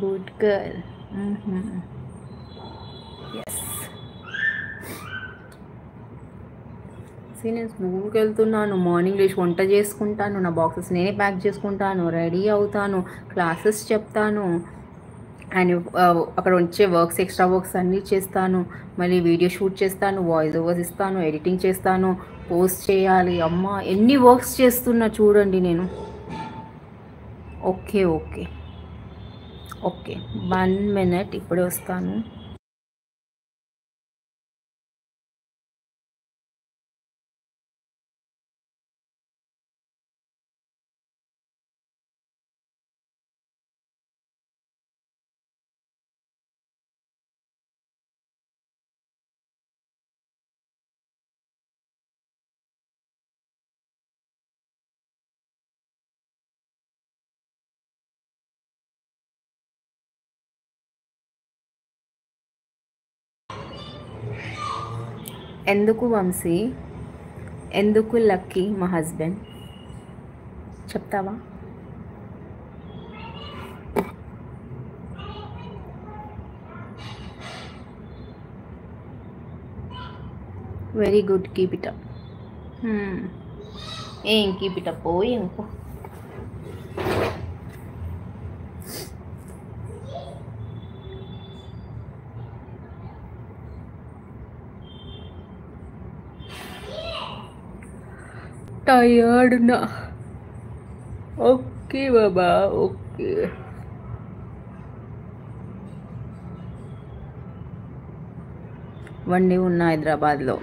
Good girl. Yes. నేను స్కూల్కి వెళ్తున్నాను, మార్నింగ్ లేచి వంట చేసుకుంటాను, నా బాక్సెస్ నేనే ప్యాక్ చేసుకుంటాను, రెడీ అవుతాను, క్లాసెస్ చెప్తాను, అండ్ అక్కడ వచ్చే వర్క్స్, ఎక్స్ట్రా వర్క్స్ అన్నీ చేస్తాను, మళ్ళీ వీడియో షూట్ చేస్తాను, వాయిస్ ఓవర్స్ ఇస్తాను, ఎడిటింగ్ చేస్తాను, పోస్ట్ చేయాలి. అమ్మ ఎన్ని వర్క్స్ చేస్తున్నా చూడండి నేను. ఓకే ఓకే ఓకే 1 minute, ఇప్పుడే వస్తాను. ఎందుకు వంశీ, ఎందుకు లక్కీ మా హస్బెండ్ చెప్తావా? Very good, keep it up. ఏం కీప్ ఇట్ అప్ ఇంకో. టయర్డ్ నా. ఓకే బాబా, ఓకే. వన్ డే ఉన్నా హైదరాబాద్లో.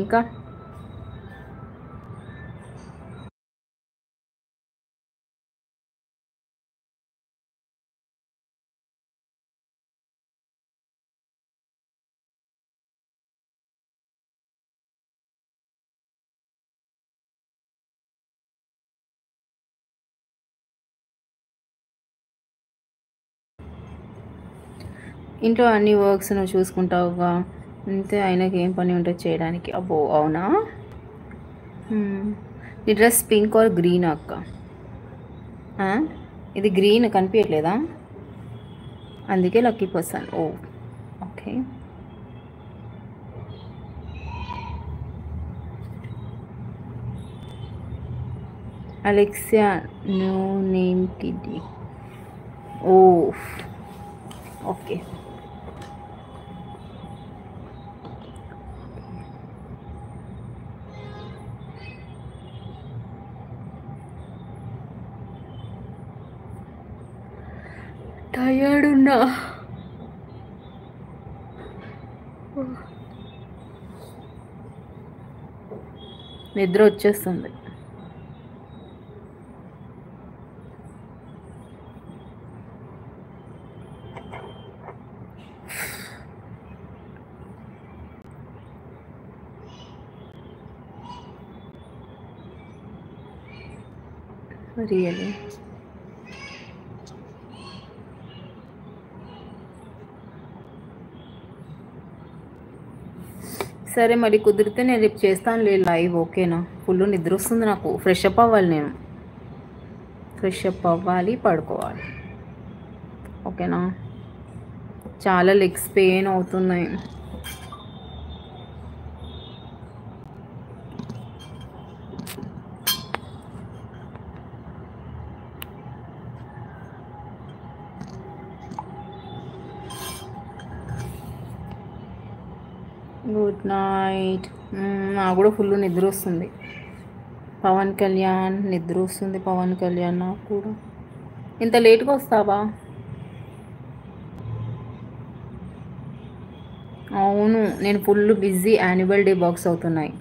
ఇంకా ఇంట్లో అన్ని వర్క్స్ నువ్వు చూసుకుంటావుగా, అంతే. ఆయనకి ఏం పని ఉంటుంది చేయడానికి? అబ్బో అవునా. ఈ డ్రెస్ పింక్ ఆర్ గ్రీన్ అక్క? ఇది గ్రీన్ కనిపించట్లేదా? అందుకే lucky person. Oh okay. Alexia no name kiddie. Oh okay. Tired ఉన్నా. నిద్ర వచ్చేస్తుంది. రియలీ. సరే మరి కుదిరితే నేను రేపు చేస్తాను లైవ్, ఓకేనా? ఫుల్ నిద్ర వస్తుంది నాకు. ఫ్రెష్ అప్ అవ్వాలి, నేను ఫ్రెష్ అప్ అవ్వాలి, పడుకోవాలి, ఓకేనా? చాలా లెగ్స్ పెయిన్ అవుతున్నాయి. Good night. నాకు కూడా ఫుల్ నిద్ర వస్తుంది. పవన్ కళ్యాణ్ నిద్ర వస్తుంది. పవన్ కళ్యాణ్ నాకు కూడా. ఇంత లేట్గా వస్తావా? అవును, నేను full busy. Annual day box అవుతున్నాయి.